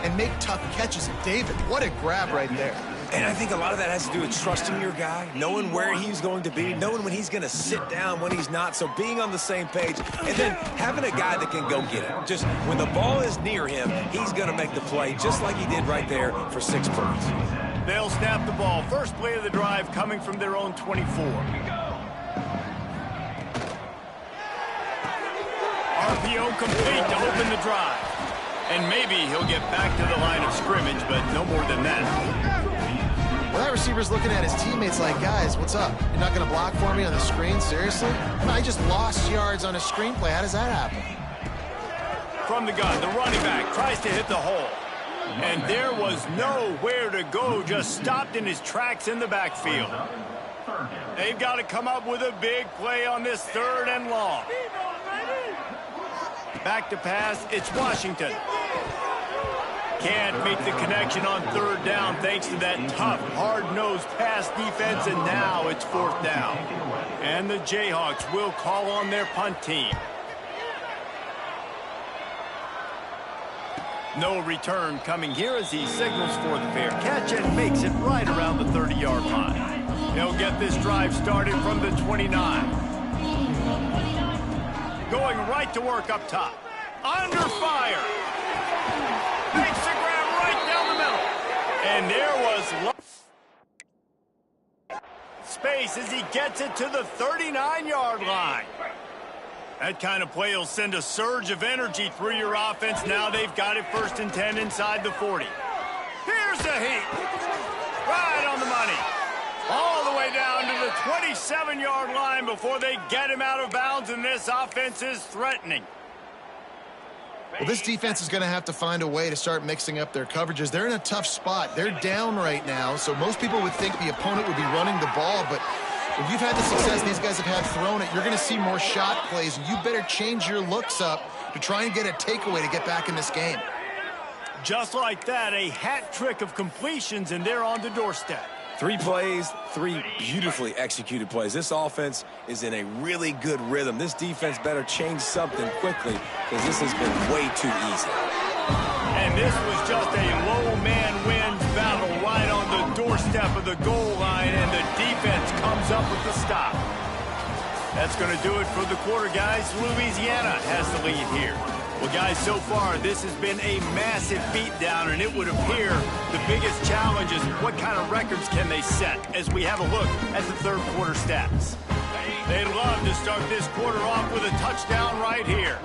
and make tough catches. And David, what a grab right there. And I think a lot of that has to do with trusting your guy, knowing where he's going to be, knowing when he's going to sit down, when he's not. So being on the same page, and then having a guy that can go get it. Just when the ball is near him, he's going to make the play just like he did right there for 6 points. They'll snap the ball. First play of the drive coming from their own 24. RPO complete to open the drive. And maybe he'll get back to the line of scrimmage, but no more than that. Well, that receiver's looking at his teammates like, guys, what's up? You're not going to block for me on the screen? Seriously? I just lost yards on a screenplay. How does that happen? From the gun, the running back tries to hit the hole. And there was nowhere to go, just stopped in his tracks in the backfield. They've got to come up with a big play on this 3rd and long. Back to pass, it's Washington. Can't make the connection on 3rd down thanks to that tough, hard-nosed pass defense, and now it's 4th down. And the Jayhawks will call on their punt team. No return coming here as he signals for the fair catch and makes it right around the 30-yard line. They'll get this drive started from the 29. Going right to work up top. Under fire. Makes the grab right down the middle. And there was space as he gets it to the 39-yard line. That kind of play will send a surge of energy through your offense. Now they've got it 1st and 10 inside the 40. Here's the heat. Right on the money. All the way down to the 27-yard line before they get him out of bounds, and this offense is threatening. Well, this defense is going to have to find a way to start mixing up their coverages. They're in a tough spot. They're down right now, so most people would think the opponent would be running the ball, but if you've had the success these guys have had throwing it, you're going to see more shot plays. You better change your looks up to try and get a takeaway to get back in this game. Just like that, a hat trick of completions, and they're on the doorstep. 3 plays, 3 beautifully executed plays. This offense is in a really good rhythm. This defense better change something quickly because this has been way too easy. And this was just a low man wins battle right on the doorstep of the goal line, and the defense comes up with the stop. That's going to do it for the quarter, guys. Louisiana has the lead here. Well, guys, so far, this has been a massive beatdown, and it would appear the biggest challenge is what kind of records can they set as we have a look at the 3rd quarter stats. They'd love to start this quarter off with a touchdown right here.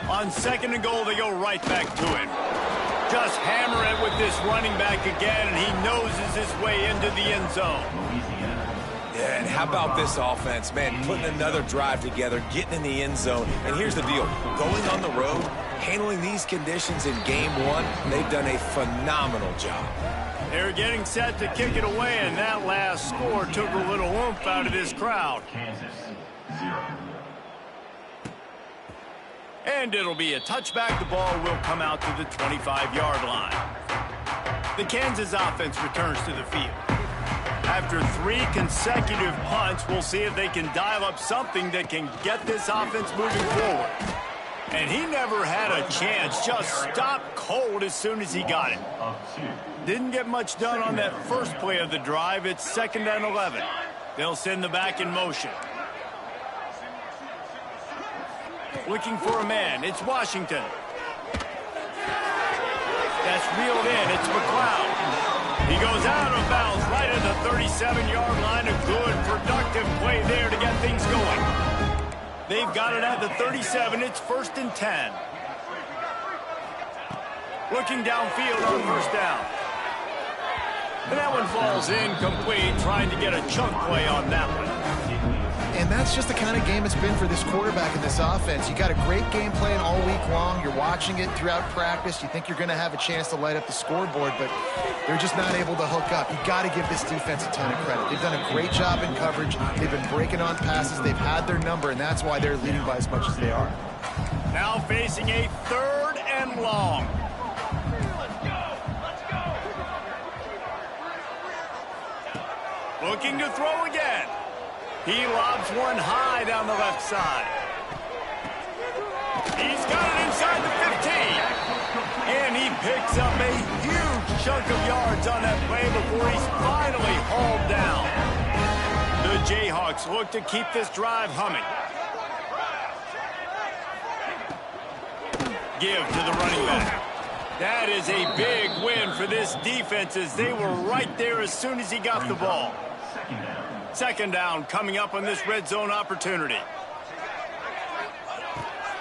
On 2nd and goal, they go right back to it. Just hammer it with this running back again, and he noses his way into the end zone. Yeah, and how about this offense, man, putting another drive together, getting in the end zone. And here's the deal, going on the road, handling these conditions in game 1, they've done a phenomenal job. They're getting set to kick it away, and that last score took a little oomph out of this crowd. Kansas, 0. And it'll be a touchback. The ball will come out to the 25-yard line. The Kansas offense returns to the field. After 3 consecutive punts, we'll see if they can dial up something that can get this offense moving forward. And he never had a chance, just stopped cold as soon as he got it. Didn't get much done on that first play of the drive. It's 2nd and 11. They'll send the back in motion. Looking for a man. It's Washington. That's reeled in. It's McLeod. He goes out of bounds right at the 37-yard line. A good, productive play there to get things going. They've got it at the 37. It's 1st and 10. Looking downfield on 1st down. And that one falls incomplete, trying to get a chunk play on that one. And that's just the kind of game it's been for this quarterback in this offense. You got a great game plan all week long. You're watching it throughout practice. You think you're going to have a chance to light up the scoreboard, but they're just not able to hook up. You got to give this defense a ton of credit. They've done a great job in coverage. They've been breaking on passes. They've had their number, and that's why they're leading by as much as they are. Now facing a 3rd and long. Looking to throw again. He lobs one high down the left side. He's got it inside the 15. And he picks up a huge chunk of yards on that play before he's finally hauled down. The Jayhawks look to keep this drive humming. Give to the running back. That is a big win for this defense as they were right there as soon as he got the ball. 2nd down coming up on this red zone opportunity.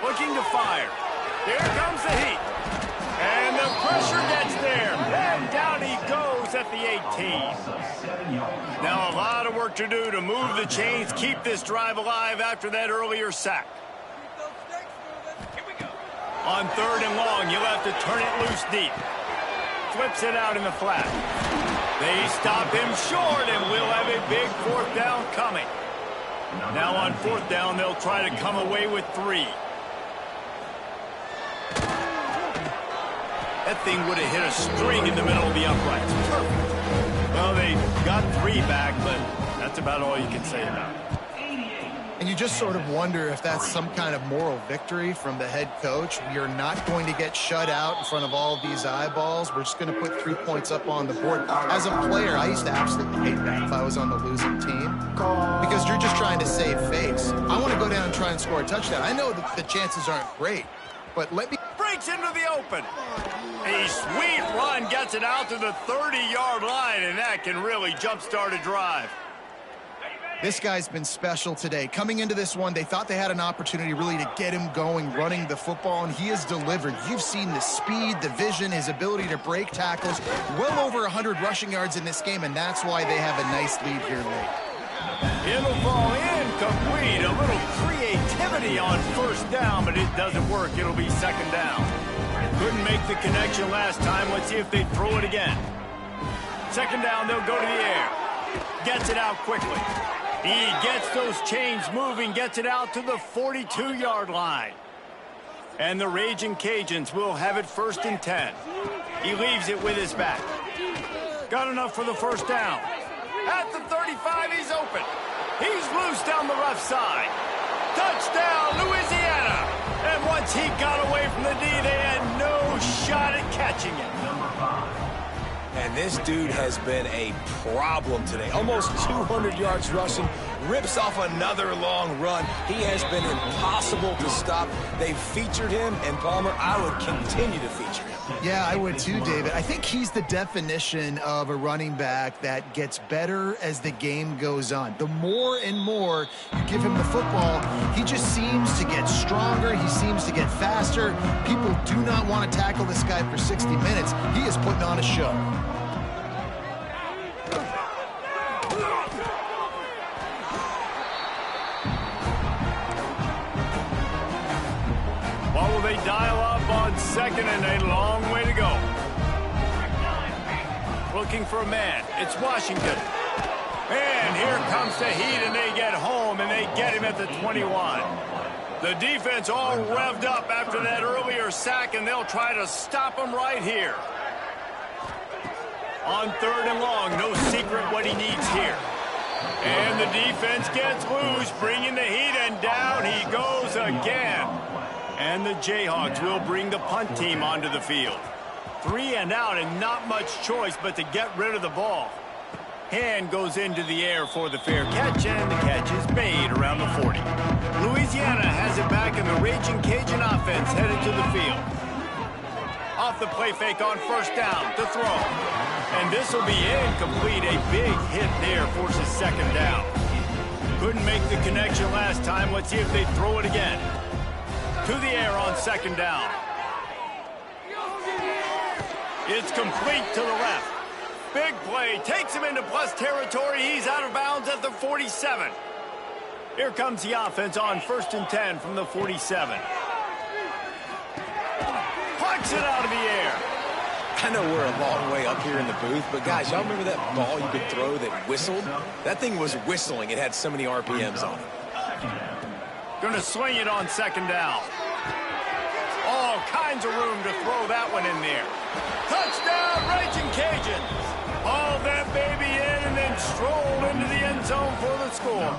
Looking to fire. Here comes the heat. And the pressure gets there. And down he goes at the 18. Now a lot of work to do to move the chains, keep this drive alive after that earlier sack. On 3rd and long, you'll have to turn it loose deep. Flips it out in the flat. They stop him short, and we'll have a big 4th down coming. Now on 4th down, they'll try to come away with 3. That thing would have hit a string in the middle of the uprights. Perfect. Well, they got 3 back, but that's about all you can say about it. And you just sort of wonder if that's some kind of moral victory from the head coach. We are not going to get shut out in front of all of these eyeballs. We're just going to put 3 points up on the board. As a player, I used to absolutely hate that if I was on the losing team because you're just trying to save face. I want to go down and try and score a touchdown. I know that the chances aren't great, but let me... Breaks into the open. A sweet run gets it out to the 30-yard line, and that can really jumpstart a drive. This guy's been special today. Coming into this one, they thought they had an opportunity really to get him going, running the football, and he has delivered. You've seen the speed, the vision, his ability to break tackles. Well over 100 rushing yards in this game, and that's why they have a nice lead here late. It'll fall incomplete. A little creativity on 1st down, but it doesn't work. It'll be 2nd down. Couldn't make the connection last time. Let's see if they throw it again. 2nd down, they'll go to the air. Gets it out quickly. He gets those chains moving, gets it out to the 42-yard line. And the Raging Cajuns will have it 1st and 10. He leaves it with his back. Got enough for the 1st down. At the 35, he's open. He's loose down the left side. Touchdown, Louisiana. And once he got away from the D, they had no shot at catching it. And this dude has been a problem today. Almost 200 yards rushing, rips off another long run. He has been impossible to stop. They've featured him, and Palmer, I would continue to feature him. Yeah, I would too, David. I think he's the definition of a running back that gets better as the game goes on. The more and more you give him the football, he just seems to get stronger. He seems to get faster. People do not want to tackle this guy for 60 minutes. He is putting on a show. What will they dial up on 2nd and a long way to go? looking for a man. It's Washington. And here comes the Heat, and they get home, and they get him at the 21. The defense all revved up after that earlier sack, and they'll try to stop him right here. On 3rd and long, no secret what he needs here. And the defense gets loose, bringing the Heat, and down he goes again. And the Jayhawks will bring the punt team onto the field. 3 and out, and not much choice but to get rid of the ball. Hand goes into the air for the fair catch, and the catch is made around the 40. Louisiana has it back, and the Raging Cajun offense headed to the field. Off the play fake on 1st down to throw. And this will be incomplete. A big hit there forces 2nd down. Couldn't make the connection last time. Let's see if they throw it again. To the air on 2nd down. It's complete to the left. Big play, takes him into plus territory. He's out of bounds at the 47. Here comes the offense on 1st and 10 from the 47. Plucks it out of the air. I know we're a long way up here in the booth, but guys, y'all remember that ball you could throw that whistled? That thing was whistling. It had so many RPMs on it. Gonna swing it on 2nd down. All kinds of room to throw that one in there. Touchdown, Raging Cajuns. Haul that baby in and then stroll into the end zone for the score.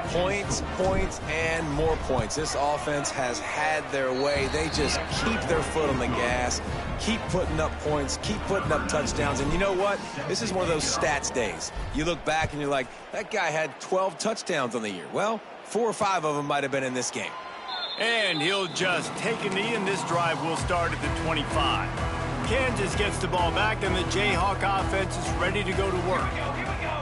Points, points, and more points. This offense has had their way. They just keep their foot on the gas, keep putting up points, keep putting up touchdowns. And you know what? This is one of those stats days. You look back and you're like, that guy had 12 touchdowns on the year. Well, 4 or 5 of them might have been in this game. And he'll just take a knee, and this drive will start at the 25. Kansas gets the ball back, and the Jayhawk offense is ready to go to work.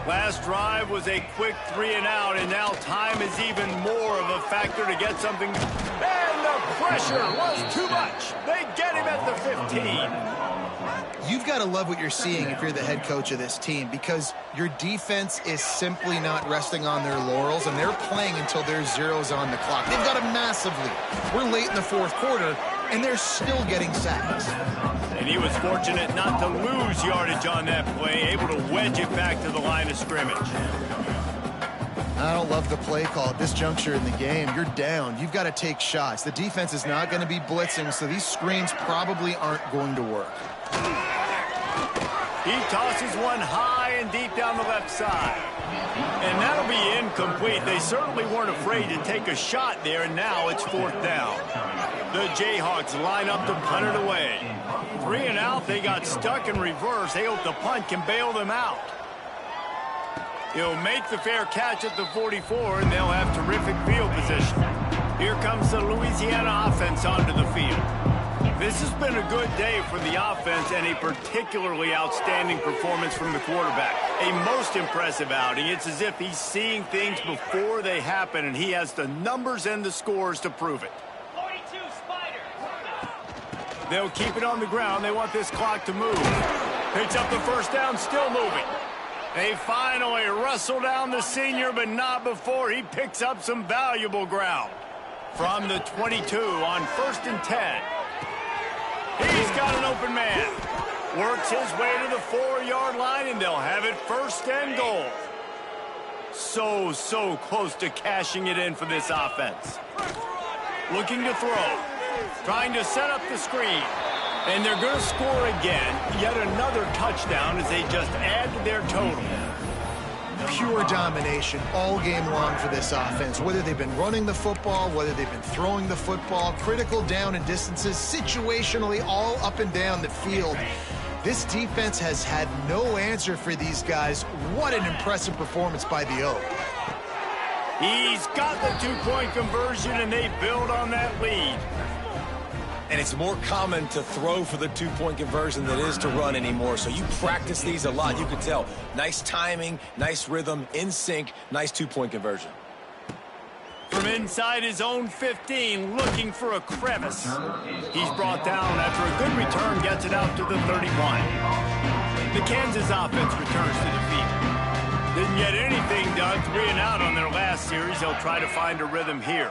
Last drive was a quick 3 and out, and now time is even more of a factor to get something. And the pressure was too much. They get him at the 15. You've got to love what you're seeing if you're the head coach of this team, because your defense is simply not resting on their laurels, and they're playing until there's zeros on the clock. They've got a massive lead. We're late in the 4th quarter, and they're still getting sacks. And he was fortunate not to lose yardage on that play, able to wedge it back to the line of scrimmage. I don't love the play call at this juncture in the game. You're down. You've got to take shots. The defense is not going to be blitzing, so these screens probably aren't going to work. He tosses one high and deep down the left side. And that'll be incomplete. They certainly weren't afraid to take a shot there, and now it's 4th down. The Jayhawks line up to punt it away. 3 and out, they got stuck in reverse. They hope the punt can bail them out. He'll make the fair catch at the 44, and they'll have terrific field position. Here comes the Louisiana offense onto the field. This has been a good day for the offense and a particularly outstanding performance from the quarterback. A most impressive outing. It's as if he's seeing things before they happen, and he has the numbers and the scores to prove it. 42 Spider. They'll keep it on the ground. They want this clock to move. Picks up the 1st down, still moving. They finally wrestle down the senior, but not before he picks up some valuable ground. From the 22 on 1st and 10. He's got an open man. Works his way to the 4-yard line, and they'll have it 1st and goal. So close to cashing it in for this offense. Looking to throw. Trying to set up the screen. And they're going to score again. Yet another touchdown as they just add to their total. Pure domination all game long for this offense. Whether they've been running the football, whether they've been throwing the football, critical down and distances, situationally all up and down the field. This defense has had no answer for these guys. What an impressive performance by the Oak. He's got the 2-point conversion, and they build on that lead. And it's more common to throw for the 2-point conversion than it is to run anymore. So you practice these a lot. You can tell. Nice timing, nice rhythm, in sync, nice 2-point conversion. From inside his own 15, looking for a crevice. He's brought down after a good return, gets it out to the 31. The Kansas offense returns to the field. Didn't get anything done, 3 and out on their last series. They'll try to find a rhythm here.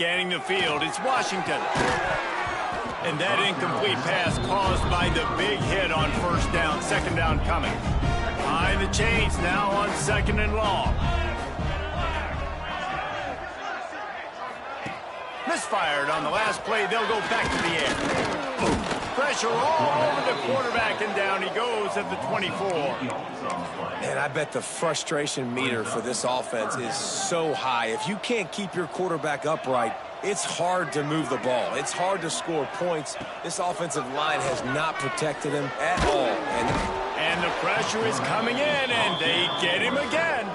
scanning the field. It's Washington. And that incomplete pass caused by the big hit on first down. Second down coming. Behind the chains now on second and long. Misfired on the last play. They'll go back to the air. Pressure all over the quarterback, and down he goes at the 24. And I bet the frustration meter for this offense is so high. If you can't keep your quarterback upright, it's hard to move the ball. It's hard to score points. This offensive line has not protected him at all. And the pressure is coming in, and they get him again.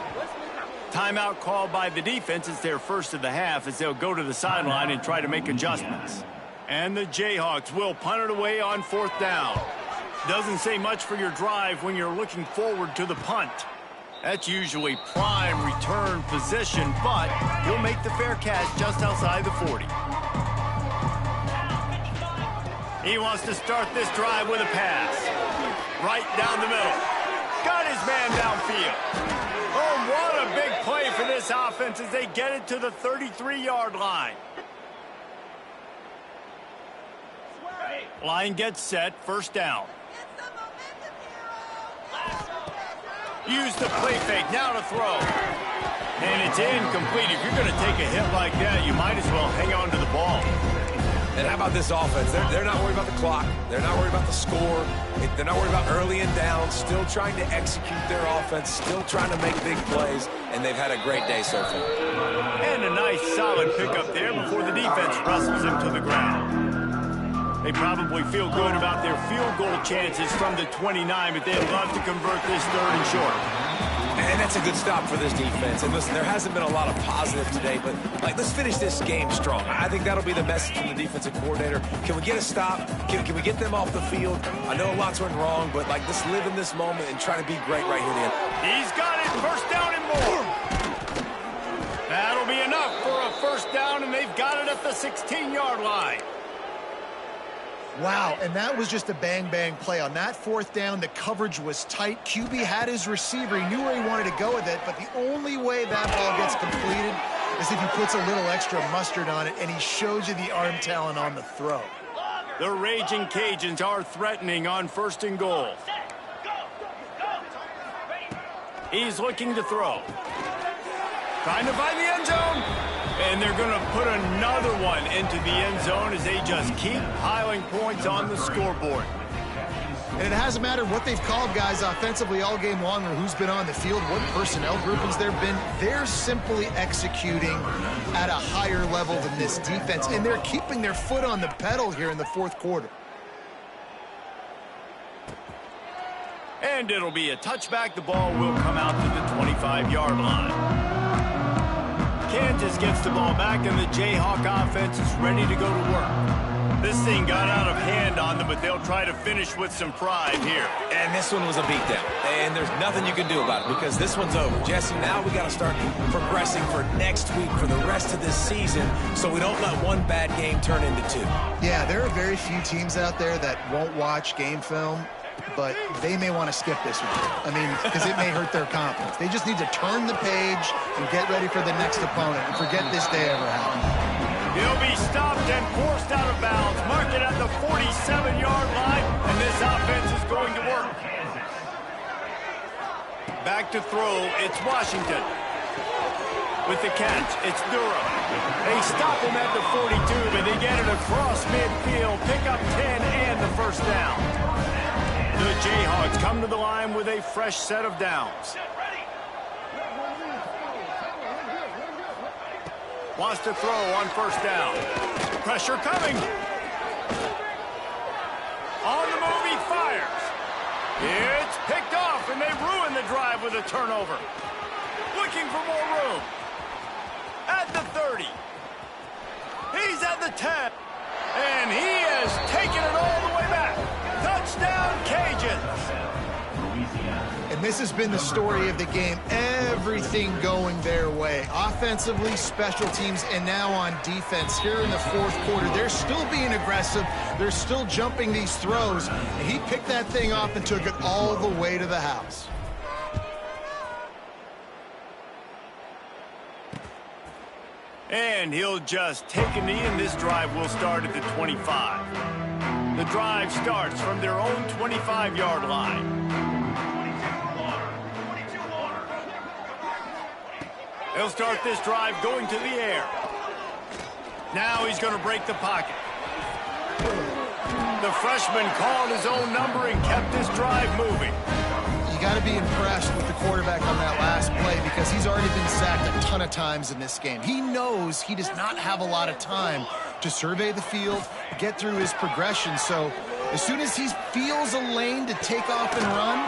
Timeout called by the defense. It's their first of the half as they'll go to the sideline and try to make adjustments. And the Jayhawks will punt it away on fourth down. Doesn't say much for your drive when you're looking forward to the punt. That's usually prime return position, but he'll make the fair catch just outside the 40. He wants to start this drive with a pass. Right down the middle. Got his man downfield. Oh, what a big play for this offense as they get it to the 33-yard line. Line gets set, first down. Use the play fake, now to throw. And it's incomplete. If you're going to take a hit like that, you might as well hang on to the ball. And how about this offense? They're not worried about the clock. They're not worried about the score. They're not worried about early and down. Still trying to execute their offense. Still trying to make big plays. And they've had a great day so far. And a nice solid pickup there before the defense wrestles him to the ground. They probably feel good about their field goal chances from the 29, but they'd love to convert this third and short. And that's a good stop for this defense. And listen, there hasn't been a lot of positive today, but let's finish this game strong. I think that'll be the message from the defensive coordinator. Can we get a stop? Can we get them off the field? I know lots went wrong, but let's live in this moment and try to be great right here at the end. He's got it, first down and more. That'll be enough for a first down, and they've got it at the 16-yard line. Wow, and that was just a bang-bang play. On that fourth down, the coverage was tight. QB had his receiver. He knew where he wanted to go with it, but the only way that ball gets completed is if he puts a little extra mustard on it, and he shows you the arm talent on the throw. The Raging Cajuns are threatening on first and goal. He's looking to throw. Trying to find the end zone. And they're going to put another one into the end zone as they just keep piling points on the scoreboard. And it hasn't mattered what they've called guys offensively all game long or who's been on the field, what personnel groupings there have been. They're simply executing at a higher level than this defense, and they're keeping their foot on the pedal here in the fourth quarter. And it'll be a touchback. The ball will come out to the 25-yard line. Kansas gets the ball back, and the Jayhawk offense is ready to go to work. This thing got out of hand on them, but they'll try to finish with some pride here. And this one was a beatdown. And there's nothing you can do about it because this one's over. Jesse, now we got to start progressing for next week, for the rest of this season, so we don't let one bad game turn into two. Yeah, there are very few teams out there that won't watch game film, but they may want to skip this one. I mean, because it may hurt their confidence. They just need to turn the page and get ready for the next opponent and forget this day ever happened. He'll be stopped and forced out of bounds. Mark it at the 47-yard line, and this offense is going to work. Back to throw, it's Washington. With the catch, it's Durham. They stop him at the 42, but they get it across midfield, pick up 10 and the first down. The Jayhawks come to the line with a fresh set of downs. Wants to throw on first down. Pressure coming. On the move, he fires. It's picked off, and they ruin the drive with a turnover. Looking for more room. At the 30. He's at the 10. And he has taken it all the way back. Touchdown, Cajuns. And this has been the story of the game. Everything going their way. Offensively, special teams, and now on defense here in the fourth quarter. They're still being aggressive. They're still jumping these throws. And he picked that thing off and took it all the way to the house. And he'll just take a knee, and this drive will start at the 25. The drive starts from their own 25-yard line. He'll start this drive going to the air. Now he's going to break the pocket. The freshman called his own number and kept this drive moving. You got to be impressed with the quarterback on that last play because he's already been sacked a ton of times in this game. He knows he does not have a lot of time to survey the field, get through his progression. So as soon as he feels a lane to take off and run,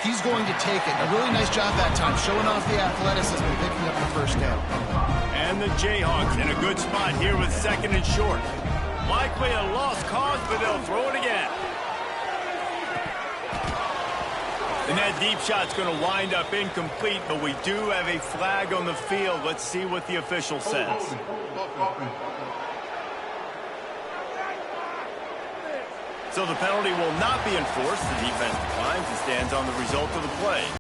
he's going to take it. A really nice job that time, showing off the athleticism and picking up the first down. And the Jayhawks in a good spot here with 2nd and short. Likely a lost cause, but they'll throw it again. And that deep shot's going to wind up incomplete, but we do have a flag on the field. Let's see what the official says. So the penalty will not be enforced. The defense declines and stands on the result of the play.